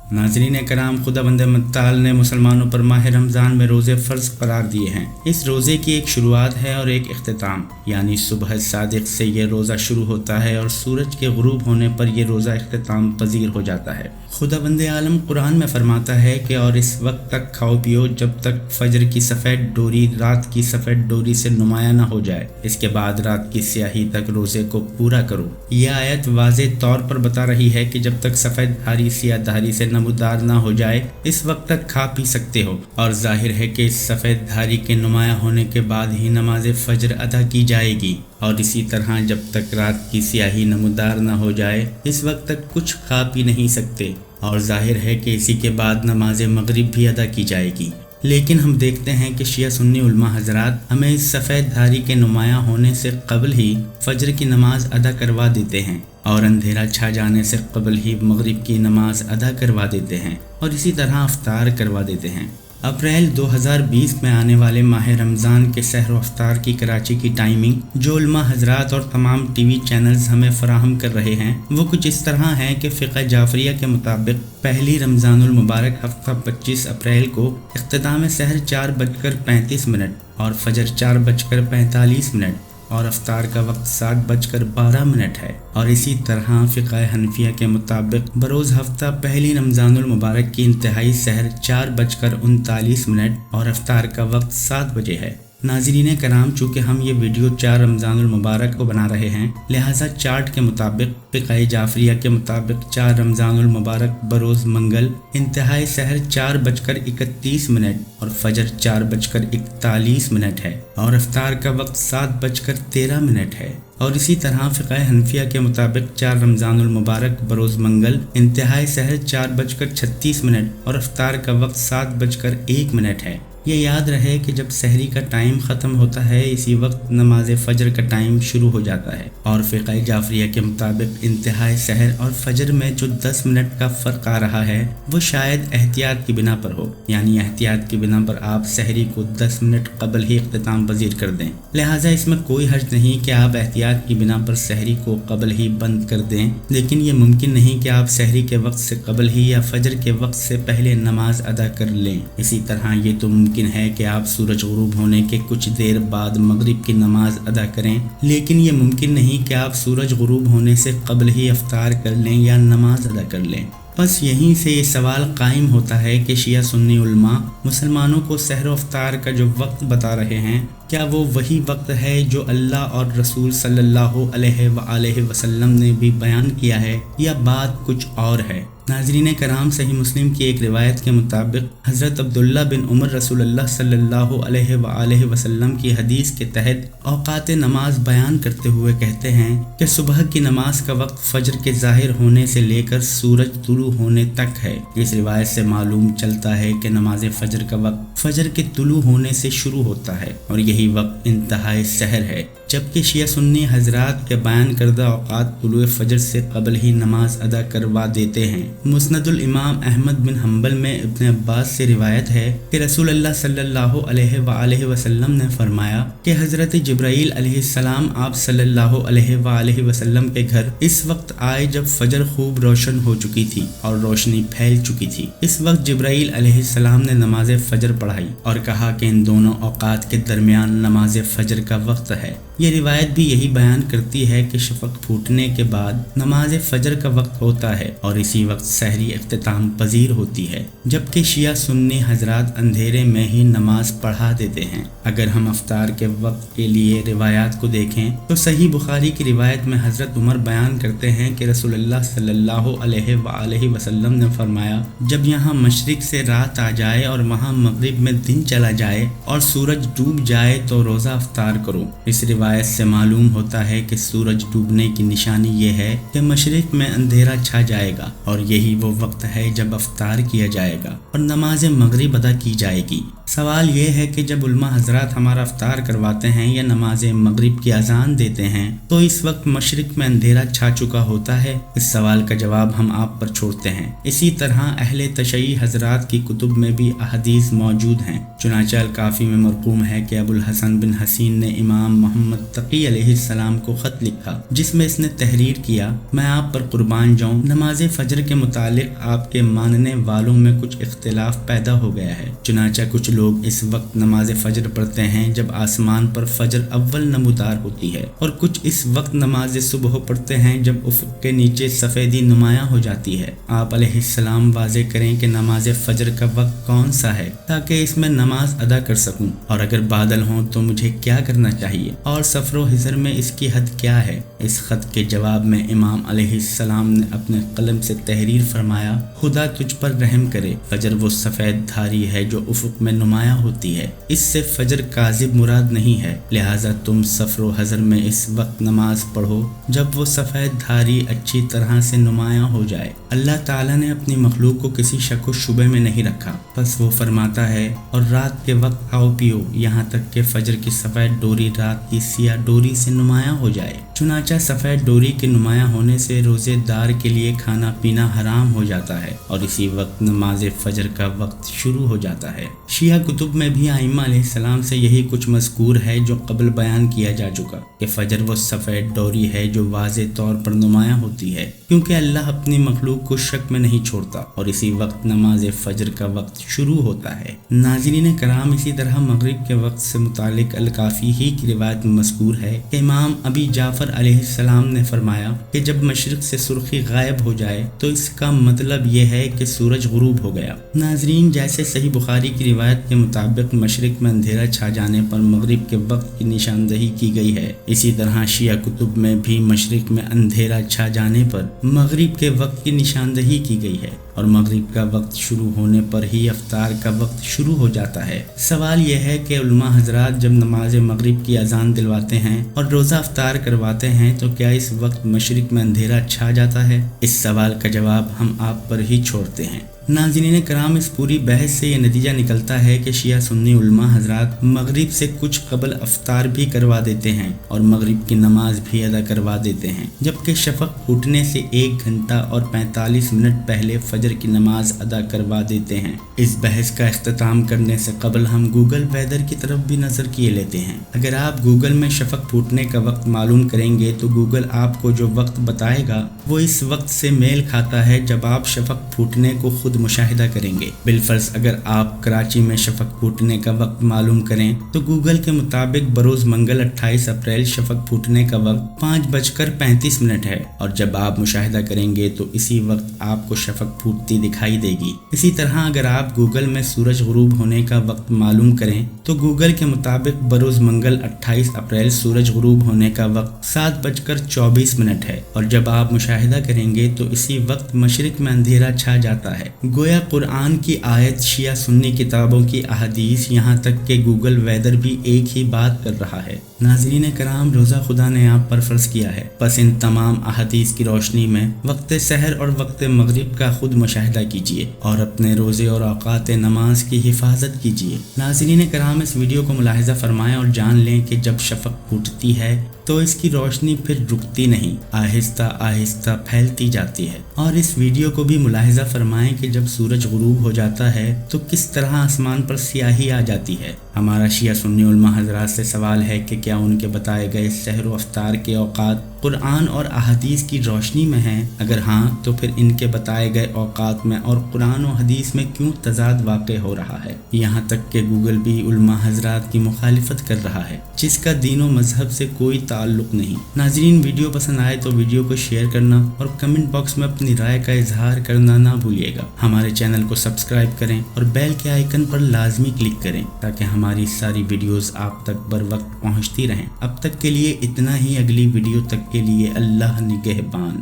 नाज़रीन कराम, खुदावंद मुत्ताल ने मुसलमानों पर माह रमज़ान में रोज़े फ़र्ज़ करार दिए हैं। इस रोज़े की एक शुरुआत है और एक इख्तिताम, यानी सुबह सादिक से ये रोज़ा शुरू होता है और सूरज के गुरूब होने पर यह रोज़ा इख्तिताम पजीर हो जाता है। खुदावंद आलम कुरान में फरमाता है कि और इस वक्त तक खाओ पियो जब तक फजर की सफ़ेद डोरी रात की सफ़ेद डोरी से नुमाया न हो जाए, इसके बाद रात की स्याही तक रोज़े को पूरा करो। यह आयत वाज़े तौर पर बता रही है कि जब तक सफ़ेद धारी सियाह धारी से नमूदार ना हो जाए, इस वक्त तक खा पी सकते हो। और जाहिर है कि इस सफ़ेद धारी के नुमाया होने के बाद ही नमाज फजर अदा की जाएगी। और इसी तरह जब तक रात की स्याही नमूदार ना हो जाए, इस वक्त तक कुछ खा पी नहीं सकते। और जाहिर है कि इसी के बाद नमाज मगरिब भी अदा की जाएगी। लेकिन हम देखते हैं कि शिया सुन्नी उलमा हजरात हमें इस सफ़ेद धारी के नुमाया होने से कबल ही फजर की नमाज अदा करवा देते हैं और अंधेरा छा जाने से कबल ही मगरिब की नमाज अदा करवा देते हैं और इसी तरह अफ्तार करवा देते हैं। अप्रैल 2020 में आने वाले माह रमज़ान के सहर व अफ्तार की कराची की टाइमिंग जो उलमा हजरात और तमाम टीवी चैनल्स हमें फराहम कर रहे हैं वो कुछ इस तरह है कि फ़िक़्ह जाफरिया के मुताबिक पहली रमज़ानुल मुबारक हफ्ता 25 अप्रैल को इख्तिताम सहर 4:35 और फजर 4:45 और अफ्तार का वक्त 7:12 है। और इसी तरह फ़िक़्ह हनफिया के मुताबिक बरोज़ हफ्ता पहली रमज़ानुल मुबारक की इंतहाई सहर 4:39 और अफ्तार का वक्त 7 बजे है। नाज़रीन कराम, चूँकि हम ये वीडियो 4 रमज़ानुल मुबारक को बना रहे हैं, लिहाजा चार्ट के मुताबिक फ़िक़्ह जाफरिया के मुताबिक 4 रमज़ानुल मुबारक बरोज़ मंगल इंतहाई सहर 4:31 और फजर 4:41 है और अफ्तार का वक्त 7:13 है। और इसी तरह फ़िक़्ह हनफिया के मुताबिक 4 रमज़ानुल मुबारक बरोज़ मंगल इंतहाई सहर 4:36 और अफ्तार का वक्त 7:01 है। ये याद रहे कि जब सहरी का टाइम ख़त्म होता है, इसी वक्त नमाज फ़जर का टाइम शुरू हो जाता है। और फ़िक़्ह जाफरिया के मुताबिक इंतहाई सहर और फजर में जो 10 मिनट का फ़र्क आ रहा है वो शायद एहतियात की बिना पर हो, यानी एहतियात की बिना पर आप सहरी को 10 मिनट कबल ही इख्तिताम पजीर कर दें। लिहाजा इसमें कोई हर्ज नहीं कि आप एहतियात की बिना पर सहरी को कबल ही बंद कर दें, लेकिन ये मुमकिन नहीं कि आप सहरी के वक्त से कबल ही या फजर के वक्त से पहले नमाज अदा कर लें। इसी तरह ये तो मुमकिन है कि आप सूरज गुरूब होने के कुछ देर बाद मगरिब की नमाज अदा करें, लेकिन ये मुमकिन नहीं कि आप सूरज गुरूब होने से कबल ही अफ्तार कर लें या नमाज अदा कर लें। बस यहीं से ये सवाल कायम होता है कि शिया सुन्नी उलमा मुसलमानों को सहर अफ्तार का जो वक्त बता रहे हैं, क्या वो वही वक्त है जो अल्लाह और रसूल सल्लल्लाहु अलैहि वसल्लम ने भी बयान किया है, या बात कुछ और है। नाज़रीन कराम, सही मुस्लिम की एक रिवायत के मुताबिक हज़रत अब्दुल्ला बिन उमर रसूलुल्लाह सल्लल्लाहु अलैहि वसल्लम की हदीस के तहत औकात नमाज बयान करते हुए कहते हैं कि सुबह की नमाज का वक्त फजर के ज़ाहिर होने से लेकर सूरज तुलू होने तक है। इस रिवायत से मालूम चलता है कि नमाज फजर का वक्त फजर के तुलू होने से शुरू होता है और यही वक्त इंतहाई सहर है, जबकि शिया सुन्नी हजरात के बयान करदा औकात तुलुए फजर से कबल ही नमाज अदा करवा देते हैं। मुस्नदुल इमाम अहमद बिन हम्बल में इब्न अब्बास से रिवायत है कि रसूलुल्लाह सल्लल्लाहु अलैहि वसल्लम ने फरमाया कि हज़रत जिब्राईल अलैहिस्सलाम आप सल्लल्लाहु अलैहि वसल्लम के घर इस वक्त आए जब फजर खूब रोशन हो चुकी थी और रोशनी फैल चुकी थी। इस वक्त जिब्राईल अलैहिस्सलाम ने नमाज फजर पढ़ाई और कहा कि इन दोनों औकात के दरमियान नमाज फजर का वक्त है। ये रिवायत भी यही बयान करती है कि शफक फूटने के बाद नमाज फजर का वक्त होता है और इसी वक्त सहरी इख्तिताम पजीर होती है, जबकि शिया सुन्नी हजरात अंधेरे में ही नमाज पढ़ा देते हैं। अगर हम अफ्तार के वक्त के लिए रिवायात को देखें तो सही बुखारी की रिवायत में हजरत उमर बयान करते हैं कि रसूलुल्लाह सल्लल्लाहु अलैहि वसल्लम ने फरमाया, जब यहाँ मशरिक से रात आ जाए और वहाँ मगरिब में दिन चला जाए और सूरज डूब जाए तो रोज़ा अफ्तार करो। इस रिवायत से मालूम होता है कि सूरज डूबने की निशानी ये है कि मशरिक में अंधेरा छा जाएगा और यही वो वक्त है जब अफ्तार किया जाएगा और नमाज मगरिब अदा की जाएगी। सवाल ये है कि जब उलमा हजरात हमारा अफ्तार करवाते हैं या नमाज मगरिब की अजान देते हैं तो इस वक्त मशरिक में अंधेरा छा चुका होता है। इस सवाल का जवाब हम आप पर छोड़ते हैं। इसी तरह अहले तशय्ई हजरात की कुतुब में भी अहदीस मौजूद हैं। चुनांचे अल काफ़ी में मरकूम है कि अबुल हसन बिन हसीन ने इमाम मोहम्मद محمد تقی علیہ السلام کو خط لکھا جس میں اس نے تحریر کیا، میں آپ پر قربان جاؤں، نماز فجر کے متعلق آپ کے ماننے والوں میں کچھ اختلاف پیدا ہو گیا ہے۔ چنانچہ کچھ لوگ اس وقت نماز فجر پڑھتے ہیں جب آسمان پر فجر اول نمودار ہوتی ہے، اور کچھ اس وقت نماز صبح پڑھتے ہیں جب افق کے نیچے سفیدی نمایاں ہو جاتی ہے۔ آپ علیہ السلام واضح کریں کہ نماز فجر کا وقت کون سا ہے تاکہ اس میں نماز ادا کر سکوں، اور اگر بادل ہوں تو مجھے کیا کرنا چاہیے، اور سفر و حضر میں اس کی حد کیا ہے۔ اس خط کے جواب میں امام علیہ السلام نے اپنے قلم سے تحریر فرمایا، خدا تجھ پر رحم کرے، فجر وہ سفید دھاری ہے جو افق میں نمایاں ہوتی ہے، اس سے فجر کاذب مراد نہیں ہے، لہٰذا تم سفر و حضر میں اس وقت نماز پڑھو جب وہ سفید دھاری اچھی طرح سے نمایاں ہو جائے۔ اللہ تعالیٰ نے اپنی مخلوق کو کسی شک و شبے میں نہیں رکھا، بس وہ فرماتا ہے اور رات کے وقت کھاؤ پیو یہاں تک کہ فجر کی سفید ڈوری رات کی سیاہ ڈوری سے نمایاں ہو جائے۔ چنانچہ سفید ڈوری کے نمایاں ہونے سے روزے دار کے لیے کھانا پینا حرام ہو جاتا ہے، اور اسی وقت نماز فجر کا وقت شروع ہو جاتا ہے۔ شیعہ کتب میں بھی ائمہ علیہ السلام سے یہی کچھ مذکور ہے جو قبل بیان کیا جا چکا کہ فجر وہ سفید ڈوری ہے جو واضح طور پر نمایاں ہوتی ہے، کیونکہ اللہ اپنی مخلوق کو شک میں نہیں چھوڑتا، اور اسی وقت نماز فجر کا وقت شروع ہوتا ہے۔ ناظرین کرام، اسی طرح مغرب کے وقت سے متعلق الکافی ہی کی روایت میں مذکور ہے کہ امام ابی جعفر علیہ السلام نے فرمایا کہ جب مشرق سے سرخی غائب ہو جائے تو اس کا مطلب یہ ہے کہ سورج غروب ہو گیا۔ ناظرین، جیسے صحیح بخاری کی روایت کے مطابق مشرق میں اندھیرا چھا جانے پر مغرب کے وقت کی نشاندہی کی گئی ہے، اسی طرح شیعہ کتب میں بھی مشرق میں اندھیرا چھا جانے پر مغرب کے وقت کی نشاندہی کی گئی ہے، اور مغرب کا وقت شروع ہونے پر ہی افطار کا وقت شروع ہو جاتا ہے۔ سوال یہ ہے کہ علماء حضرات جب نماز مغرب کی اذان دلواتے ہیں اور روزہ افطار کرواتے ہیں تو کیا اس وقت مشرق میں اندھیرا چھا جاتا ہے؟ اس سوال کا جواب ہم آپ پر ہی چھوڑتے ہیں۔ ناظرین کرام، اس پوری بحث سے یہ نتیجہ نکلتا ہے کہ شیعہ سنی علماء حضرات مغرب سے کچھ قبل افطار بھی کروا دیتے ہیں اور مغرب کی نماز بھی ادا کروا دیتے ہیں، جبکہ شفق پھوٹنے سے 1 گھنٹہ اور 45 منٹ پہلے فجر کی نماز ادا کروا دیتے ہیں۔ اس بحث کا اختتام کرنے سے قبل ہم گوگل ویدر کی طرف بھی نظر کیے لیتے ہیں۔ اگر آپ گوگل میں شفق پھوٹنے کا وقت معلوم کریں گے تو گوگل آپ کو جو وقت بتائے گا وہ اس وقت سے میل کھاتا ہے جب آپ شفق پھوٹنے کو خود مشاہدہ کریں گے۔ بالفرض اگر آپ کراچی میں شفق پھوٹنے کا وقت معلوم کریں تو گوگل کے مطابق بروز منگل 28 اپریل شفق پھوٹنے کا وقت 5:35 ہے، اور جب آپ مشاہدہ کریں گے تو اسی وقت آپ کو شفق پھوٹتی دکھائی دے گی۔ اسی طرح اگر آپ گوگل میں سورج غروب ہونے کا وقت معلوم کریں تو گوگل کے مطابق بروز منگل 28 اپریل سورج غروب ہونے کا وقت 7:24 ہے، اور جب آپ مشاہدہ کریں گے تو اسی وقت مشرق میں اندھیرا چھا جاتا ہے۔ گویا قرآن کی آیت، شیعہ سنی کتابوں کی احادیث، یہاں تک کہ گوگل ویدر بھی ایک ہی بات کر رہا ہے۔ ناظرین کرام، روزہ خدا نے آپ پر فرض کیا ہے، پس ان تمام احادیث کی روشنی میں وقت سحر اور وقت مغرب کا خود مشاہدہ کیجیے اور اپنے روزے اور اوقات نماز کی حفاظت کیجیے۔ ناظرین کرام، اس ویڈیو کو ملاحظہ فرمائیں اور جان لیں کہ جب شفق پھوٹتی ہے تو اس کی روشنی پھر رکتی نہیں، آہستہ آہستہ پھیلتی جاتی ہے، اور اس ویڈیو کو بھی ملاحظہ فرمائیں کہ جب سورج غروب ہو جاتا ہے تو کس طرح آسمان پر سیاہی آ جاتی ہے۔ ہمارا شیعہ سنی علماء حضرات سے سوال ہے کہ کیا ان کے بتائے گئے سحر و افطار کے اوقات قرآن اور احادیث کی روشنی میں ہیں؟ اگر ہاں تو پھر ان کے بتائے گئے اوقات میں اور قرآن و حدیث میں کیوں تضاد واقع ہو رہا ہے؟ یہاں تک کہ گوگل بھی علماء حضرات کی مخالفت کر رہا ہے، جس کا دین و مذہب سے کوئی تعلق نہیں۔ ناظرین، ویڈیو پسند آئے تو ویڈیو کو شیئر کرنا اور کمنٹ باکس میں اپنی رائے کا اظہار کرنا نہ بھولیے گا۔ ہمارے چینل کو سبسکرائب کریں اور بیل کے آئیکن پر لازمی کلک کریں تاکہ ہماری ساری ویڈیوز آپ تک بر وقت پہنچتی رہیں۔ اب تک کے لیے اتنا ہی، اگلی ویڈیو تک کے لیے اللہ نگہبان۔